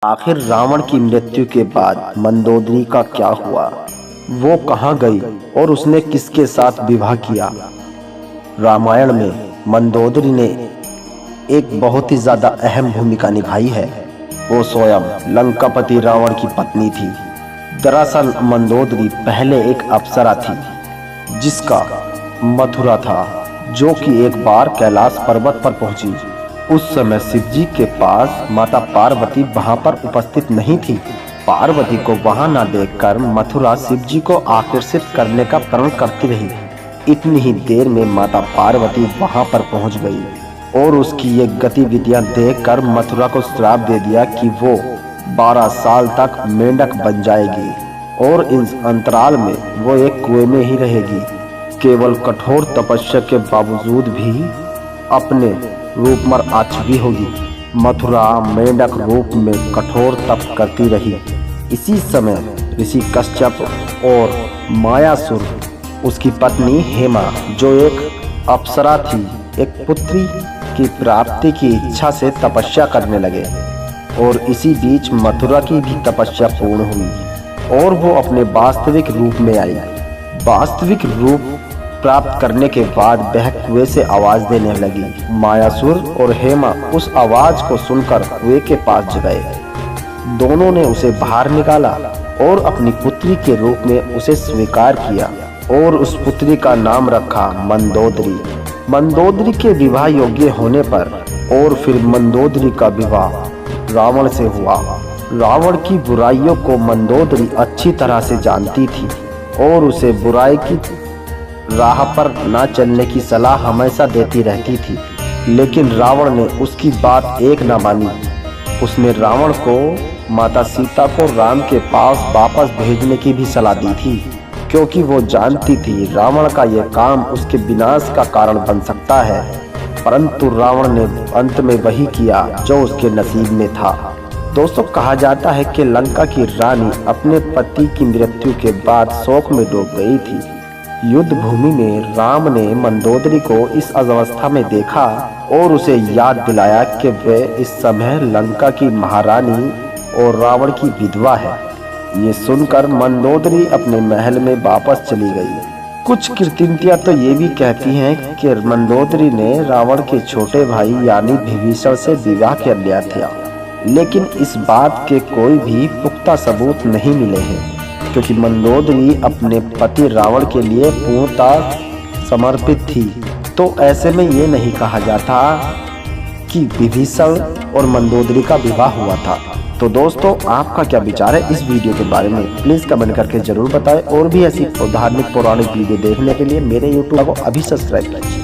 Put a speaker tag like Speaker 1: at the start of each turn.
Speaker 1: आखिर रावण की मृत्यु के बाद मंदोदरी का क्या हुआ, वो कहाँ गई और उसने किसके साथ विवाह किया। रामायण में मंदोदरी ने एक बहुत ही ज्यादा अहम भूमिका निभाई है। वो स्वयं लंकापति रावण की पत्नी थी। दरअसल मंदोदरी पहले एक अप्सरा थी जिसका मथुरा था, जो कि एक बार कैलाश पर्वत पर पहुंची। उस समय शिवजी के पास माता पार्वती वहां पर उपस्थित नहीं थी। पार्वती को वहां न देखकर मथुरा शिवजी को आकर्षित करने का प्रण करती रही। इतनी ही देर में माता पार्वती वहां पर पहुंच गई और उसकी ये गतिविधियां देखकर मथुरा को श्राप दे दिया कि वो 12 साल तक मेंढक बन जाएगी और इस अंतराल में वो एक कुएं में ही रहेगी। केवल कठोर तपस्या के बावजूद भी अपने रूप में आ चुकी होगी। मथुरा मेंढक रूप में कठोर तप करती रही। इसी समय ऋषि कश्यप और मायासुर उसकी पत्नी हेमा, जो एक अप्सरा थी, एक पुत्री की प्राप्ति की इच्छा से तपस्या करने लगे। और इसी बीच मथुरा की भी तपस्या पूर्ण हुई और वो अपने वास्तविक रूप में आई। वास्तविक रूप प्राप्त करने के बाद वह कुएं से आवाज देने लगी। मायासुर और हेमा उस आवाज को सुनकर कुएं के पास गए। दोनों ने उसे बाहर निकाला और अपनी पुत्री के रूप में उसे स्वीकार किया और उस पुत्री का नाम रखा मंदोदरी। मंदोदरी के विवाह योग्य होने पर और फिर मंदोदरी का विवाह रावण से हुआ। रावण की बुराइयों को मंदोदरी अच्छी तरह से जानती थी और उसे बुराई की राह पर न चलने की सलाह हमेशा देती रहती थी। लेकिन रावण ने उसकी बात एक न मानी। उसने रावण को माता सीता को राम के पास वापस भेजने की भी सलाह दी थी, क्योंकि वो जानती थी रावण का यह काम उसके विनाश का कारण बन सकता है। परंतु रावण ने अंत में वही किया जो उसके नसीब में था। दोस्तों, कहा जाता है कि लंका की रानी अपने पति की मृत्यु के बाद शोक में डूब गई थी। युद्ध भूमि में राम ने मंदोदरी को इस अवस्था में देखा और उसे याद दिलाया कि वे इस समय लंका की महारानी और रावण की विधवा है। ये सुनकर मंदोदरी अपने महल में वापस चली गई। कुछ किंवदंतियां तो ये भी कहती हैं कि मंदोदरी ने रावण के छोटे भाई यानी विभीषण से विवाह कर लिया था, लेकिन इस बात के कोई भी पुख्ता सबूत नहीं मिले हैं, क्योंकि मंदोदरी अपने पति रावण के लिए पूर्णतः समर्पित थी। तो ऐसे में ये नहीं कहा जाता कि विभीषण और मंदोदरी का विवाह हुआ था। तो दोस्तों, आपका क्या विचार है इस वीडियो के बारे में, प्लीज कमेंट करके जरूर बताएं। और भी ऐसी धार्मिक पौराणिक वीडियो देखने के लिए मेरे यूट्यूब को अभी सब्सक्राइब करें।